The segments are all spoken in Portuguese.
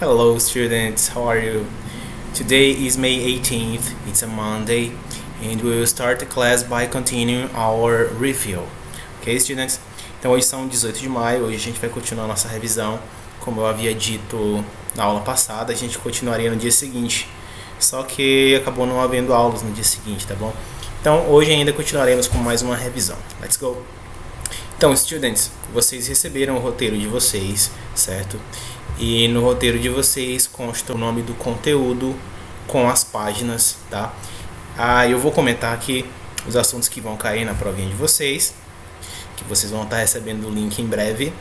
Hello students, how are you? Today is May 18th, it's a Monday, and we will start the class by continuing our review. Ok, students? Então hoje são 18 de maio, hoje a gente vai continuar nossa revisão. Como eu havia dito na aula passada, a gente continuaria no dia seguinte, só que acabou não havendo aulas no dia seguinte, tá bom? Então hoje ainda continuaremos com mais uma revisão. Let's go! Então, students, vocês receberam o roteiro de vocês, certo? E no roteiro de vocês consta o nome do conteúdo com as páginas, tá? Eu vou comentar aqui os assuntos que vão cair na provinha de vocês, que vocês vão estar recebendo o link em breve.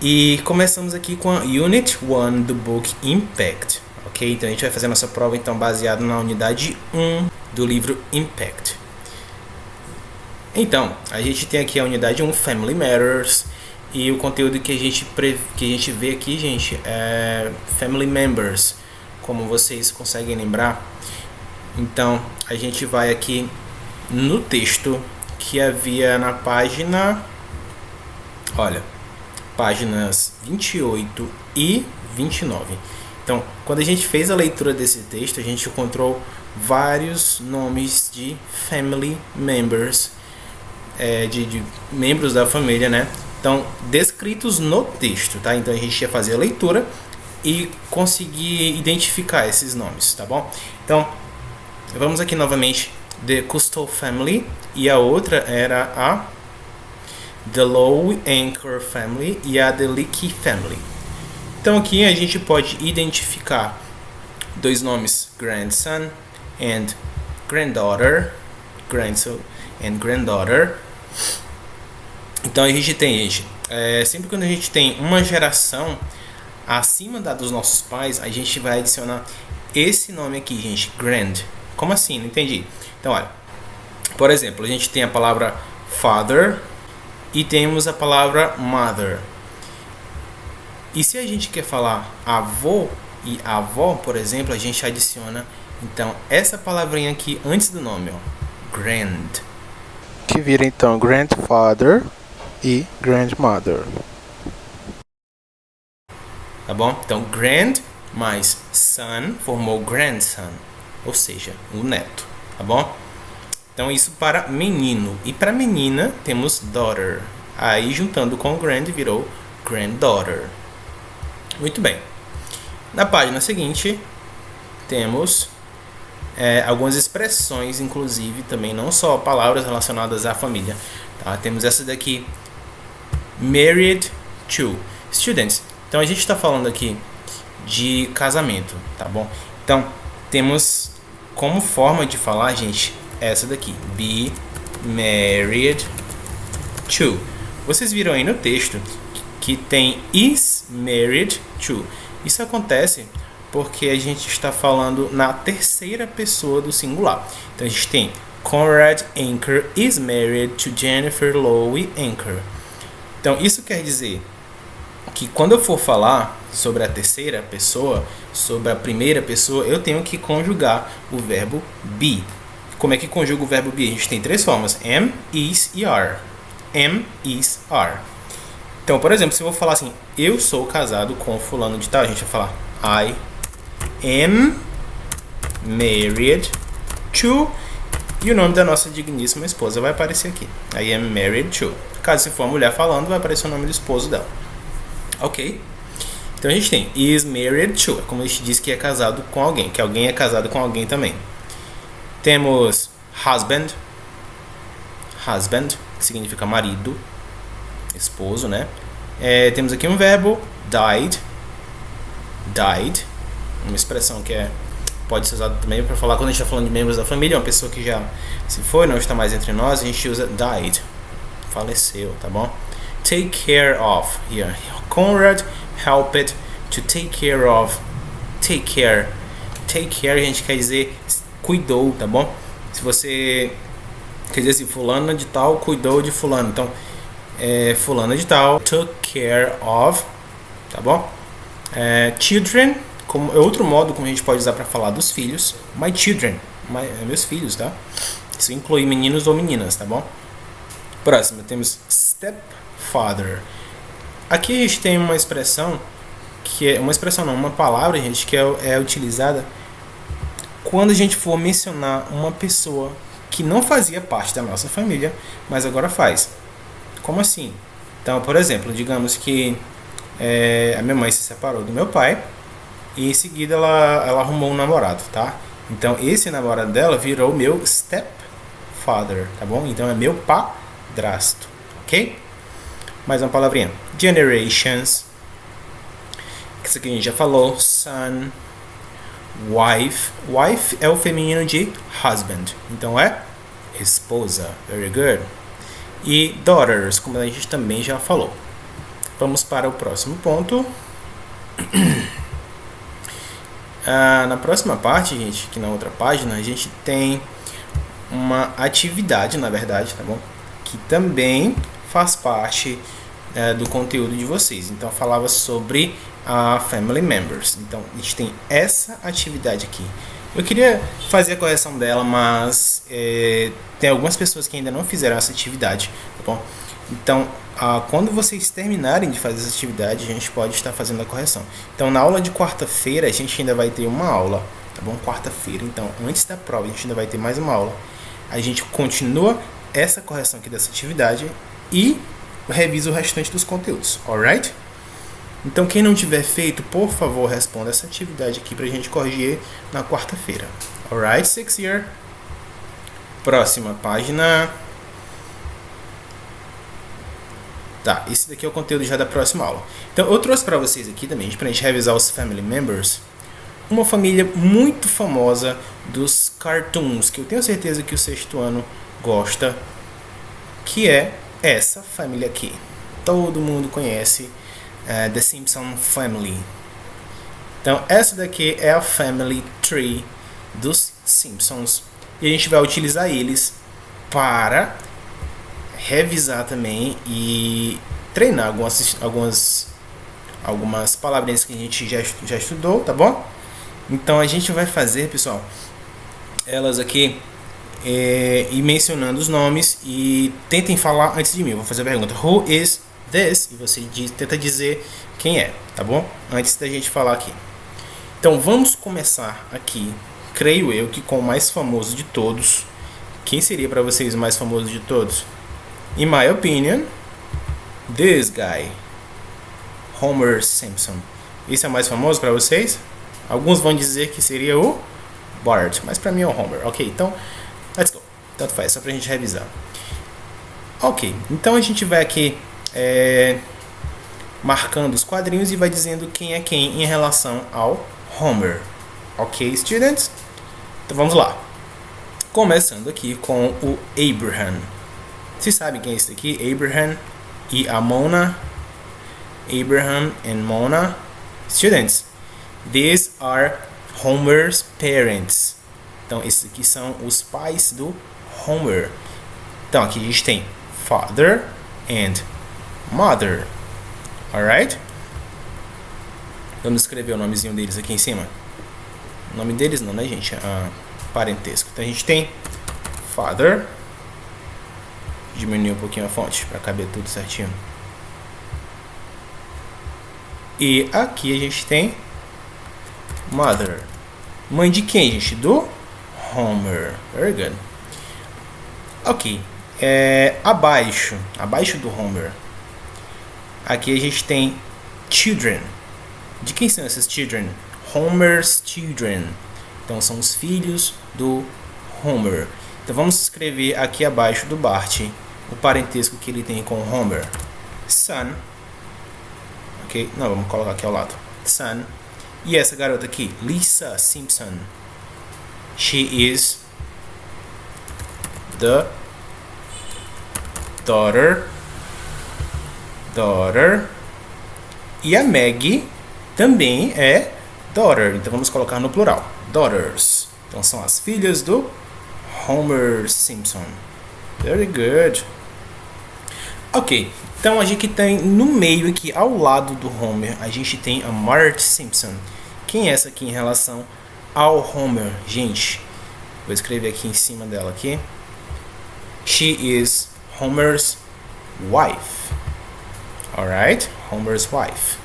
E começamos aqui com a Unit 1 do Book Impact, ok? Então a gente vai fazer a nossa prova então baseada na unidade 1 do livro Impact. Então, a gente tem aqui a unidade 1, Family Matters, e o conteúdo que a gente vê aqui, gente, é Family Members, como vocês conseguem lembrar. Então, a gente vai aqui no texto que havia na página, olha, páginas 28 e 29. Então, quando a gente fez a leitura desse texto, a gente encontrou vários nomes de Family Members, de membros da família, né? Então, descritos no texto, tá? Então, a gente ia fazer a leitura e conseguir identificar esses nomes, tá bom? Então, vamos aqui novamente. The Cousteau Family, e a outra era a The Low Anchor Family e a The Leakey Family. Então, aqui a gente pode identificar dois nomes, grandson and granddaughter, grandson and granddaughter. Então a gente tem, gente, sempre quando a gente tem uma geração acima da dos nossos pais, a gente vai adicionar esse nome aqui, gente, grand. Como assim? Não entendi. Então, olha, por exemplo, a gente tem a palavra father e temos a palavra mother. E se a gente quer falar avô e avó, por exemplo, a gente adiciona então essa palavrinha aqui antes do nome, ó, grand, que vira então grandfather e grandmother. Tá bom? Então, grand mais son formou grandson, ou seja, o neto. Tá bom? Então, isso para menino. E para menina, temos daughter. Aí, juntando com grand, virou granddaughter. Muito bem. Na página seguinte, temos algumas expressões, inclusive, também, não só palavras relacionadas à família. Tá? Temos essa daqui, married to. Students, então a gente está falando aqui de casamento, tá bom? Então, temos como forma de falar, gente, essa daqui, be married to. Vocês viram aí no texto que tem is married to. Isso acontece porque a gente está falando na terceira pessoa do singular. Então a gente tem Conrad Anker is married to Jennifer Lowe Anker. Então isso quer dizer que quando eu for falar sobre a terceira pessoa, sobre a primeira pessoa, eu tenho que conjugar o verbo be. Como é que conjuga o verbo be? A gente tem três formas: am, is e are. Am, is, are. Então, por exemplo, se eu vou falar assim, eu sou casado com fulano de tal, a gente vai falar I am married to, e o nome da nossa digníssima esposa vai aparecer aqui. I am married to. Caso se for uma mulher falando, vai aparecer o nome do esposo dela. Ok? Então a gente tem is married to, como a gente diz que é casado com alguém, que alguém é casado com alguém também. Temos husband, que significa marido, esposo, né? Temos aqui um verbo, died, uma expressão que pode ser usada também para falar quando a gente está falando de membros da família, uma pessoa que já se foi, não está mais entre nós, a gente usa died, faleceu, tá bom? Take care of, here, Conrad helped to take care of, take care, a gente quer dizer cuidou, tá bom? Se você quer dizer assim, fulano de tal cuidou de fulano, então fulano de tal took care of, tá bom? Children, como é outro modo como a gente pode usar para falar dos filhos. My children, meus filhos, tá? Isso inclui meninos ou meninas, tá bom? Próximo, temos stepfather. Aqui a gente tem uma expressão que é uma expressão, não, uma palavra, gente, que é utilizada quando a gente for mencionar uma pessoa que não fazia parte da nossa família, mas agora faz. Como assim? Então, por exemplo, digamos que a minha mãe se separou do meu pai e em seguida ela arrumou um namorado, tá? Então, esse namorado dela virou meu stepfather, tá bom? Então, é meu padrasto, ok? Mais uma palavrinha. Generations. Isso aqui a gente já falou. Son. Wife. Wife é o feminino de husband. Então é esposa. Very good. E daughters, como a gente também já falou. Vamos para o próximo ponto. Na próxima parte, gente, aqui na outra página, a gente tem uma atividade, na verdade, tá bom? Que também faz parte do conteúdo de vocês. Então, falava sobre family members. Então, a gente tem essa atividade aqui. Eu queria fazer a correção dela, mas tem algumas pessoas que ainda não fizeram essa atividade, tá bom? Então, quando vocês terminarem de fazer essa atividade, a gente pode estar fazendo a correção. Então, na aula de quarta-feira, a gente ainda vai ter uma aula, tá bom? Quarta-feira. Então, antes da prova, a gente ainda vai ter mais uma aula. A gente continua essa correção aqui dessa atividade e revisa o restante dos conteúdos, alright? Então, quem não tiver feito, por favor, responda essa atividade aqui pra gente corrigir na quarta-feira. Alright, 6th year? Próxima página. Tá, esse daqui é o conteúdo já da próxima aula. Então, eu trouxe pra vocês aqui também, pra gente revisar os family members, uma família muito famosa dos cartoons, que eu tenho certeza que o sexto ano gosta, que é essa família aqui. Todo mundo conhece The Simpson Family. Então, essa daqui é a Family Tree dos Simpsons. E a gente vai utilizar eles para revisar também e treinar algumas palavrinhas que a gente já estudou, tá bom? Então, a gente vai fazer, pessoal, elas aqui e mencionando os nomes e tentem falar antes de mim. Eu vou fazer a pergunta: Who is this? E você tenta dizer quem é, tá bom? Antes da gente falar aqui. Então vamos começar aqui, creio eu, que com o mais famoso de todos. Quem seria para vocês o mais famoso de todos? In my opinion, this guy, Homer Simpson. Esse é o mais famoso para vocês? Alguns vão dizer que seria o Bart, mas para mim é o Homer. Ok, então let's go. Tanto faz, só pra gente revisar. Ok, então a gente vai aqui marcando os quadrinhos e vai dizendo quem é quem em relação ao Homer. Ok, students? Então vamos lá. Começando aqui com o Abraham. Vocês sabem quem é esse daqui? Abraham e a Mona. Abraham and Mona. Students, these are Homer's parents. Então, esses aqui são os pais do Homer. Então, aqui a gente tem father and mother. Alright? Vamos escrever o nomezinho deles aqui em cima. O nome deles não, né, gente? Parentesco. Então, a gente tem father. Diminuir um pouquinho a fonte para caber tudo certinho. E aqui a gente tem mother. Mãe de quem, gente? Do Homer. Very good. Ok. Abaixo do Homer. Aqui a gente tem children. De quem são esses children? Homer's children. Então são os filhos do Homer. Então vamos escrever aqui abaixo do Bart o parentesco que ele tem com o Homer. Son. Ok? Não, vamos colocar aqui ao lado. Son. E essa garota aqui, Lisa Simpson. She is the daughter. E a Maggie também é daughter. Então vamos colocar no plural. Daughters. Então são as filhas do Homer Simpson. Very good. Ok. Então a gente tem no meio aqui, ao lado do Homer, a gente tem a Marge Simpson. Quem é essa aqui em relação ao Homer? Gente, vou escrever aqui em cima dela aqui. She is Homer's wife. Alright? Homer's wife.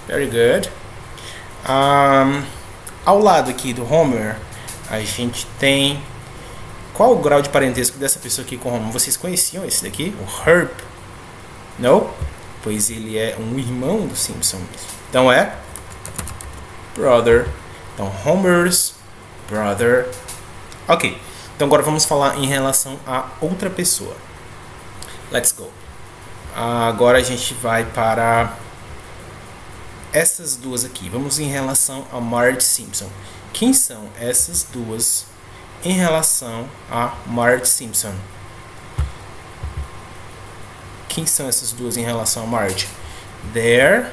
Very good. Ao lado aqui do Homer, a gente tem... Qual o grau de parentesco dessa pessoa aqui com o Homer? Vocês conheciam esse daqui? O Herb? Não? Pois ele é um irmão do Simpson. Então é brother. Então Homer's brother. Ok. Então agora vamos falar em relação a outra pessoa. Let's go. Agora a gente vai para essas duas aqui. Vamos em relação a Marge Simpson. Quem são essas duas em relação a Marge Simpson? Quem são essas duas em relação a Marge? They're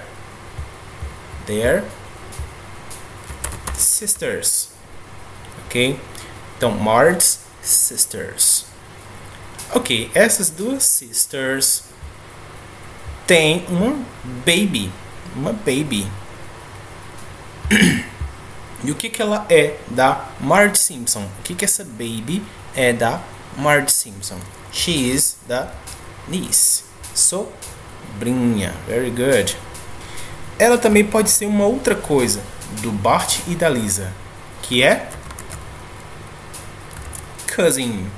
sisters. Ok? Então, Marge's sisters. Ok, essas duas sisters têm uma baby. E o que ela é da Marge Simpson? O que essa baby é da Marge Simpson? She is the niece. Sobrinha. Very good. Ela também pode ser uma outra coisa do Bart e da Lisa, que é cousin.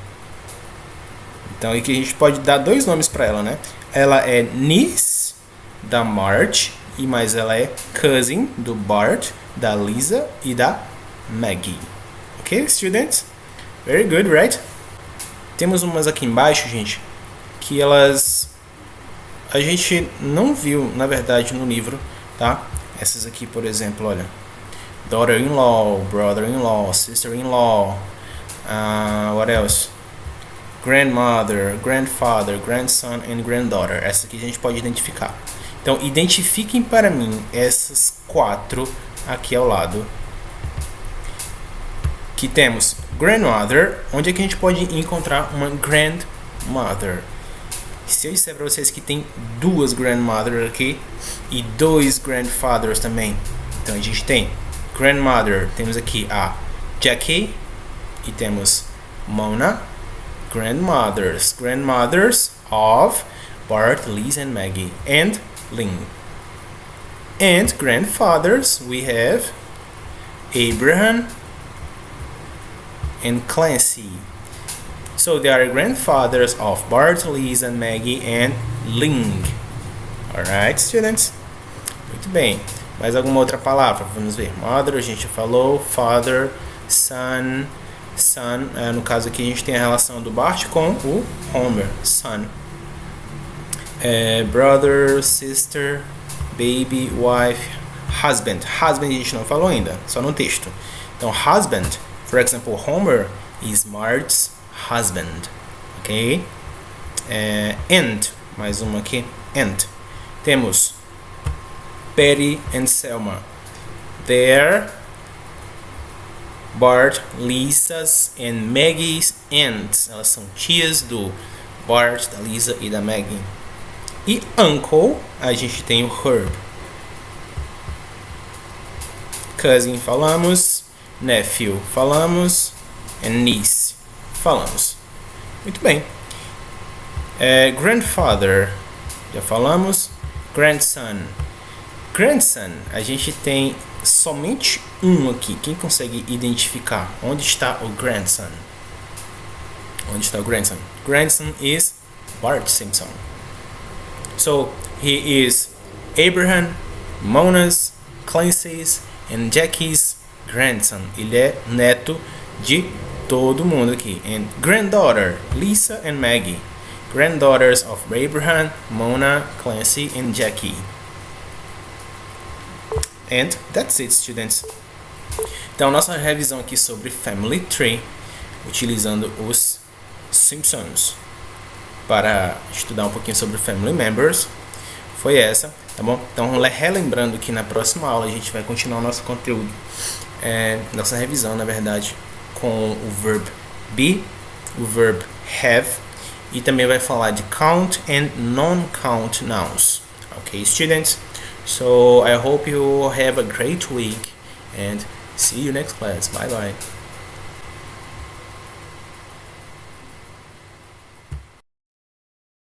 Então aqui a gente pode dar dois nomes para ela, né? Ela é niece da Marge, e mais ela é cousin do Bart, da Lisa e da Maggie. Ok, students? Very good, right? Temos umas aqui embaixo, gente, que elas a gente não viu, na verdade, no livro, tá? Essas aqui, por exemplo, olha, daughter-in-law, brother-in-law, sister-in-law, what else? Grandmother, grandfather, grandson and granddaughter. Essa aqui a gente pode identificar. Então, identifiquem para mim essas quatro aqui ao lado. Que temos grandmother. Onde é que a gente pode encontrar uma grandmother? Se eu disser para vocês que tem duas grandmothers aqui e dois grandfathers também. Então, a gente tem grandmother. Temos aqui a Jackie e temos Mona. Grandmothers of Bart, Lisa and Maggie and Lynn. And grandfathers we have Abraham and Clancy. So they are grandfathers of Bart, Lisa and Maggie and Lynn. Alright, students? Muito bem. Mais alguma outra palavra? Vamos ver. Mother, a gente já falou. Father, son. Son, no caso aqui a gente tem a relação do Bart com o Homer, son. Brother, sister, baby, wife, husband. Husband a gente não falou ainda, só no texto. Então, husband, for example, Homer is Marge's husband. Ok? And, mais uma aqui, and. Temos Patty and Selma. They're Bart, Lisa's and Maggie's aunts. Elas são tias do Bart, da Lisa e da Maggie. E uncle, a gente tem o Herb. Cousin falamos, nephew falamos, and niece falamos. Muito bem. Grandfather, já falamos. Grandson. Grandson, a gente tem somente um aqui. Quem consegue identificar onde está o grandson? Onde está o grandson? Grandson is Bart Simpson. So he is Abraham, Mona's, Clancy's and Jackie's grandson. Ele é neto de todo mundo aqui. And granddaughter, Lisa and Maggie. Granddaughters of Abraham, Mona, Clancy and Jackie. And that's it, students. Então, nossa revisão aqui sobre Family Tree, utilizando os Simpsons para estudar um pouquinho sobre Family Members, foi essa, tá bom? Então, relembrando que na próxima aula a gente vai continuar o nosso conteúdo, nossa revisão, na verdade, com o verb be, o verb have, e também vai falar de count and non-count nouns. Okay, students? So I hope you have a great week and see you next class. Bye bye.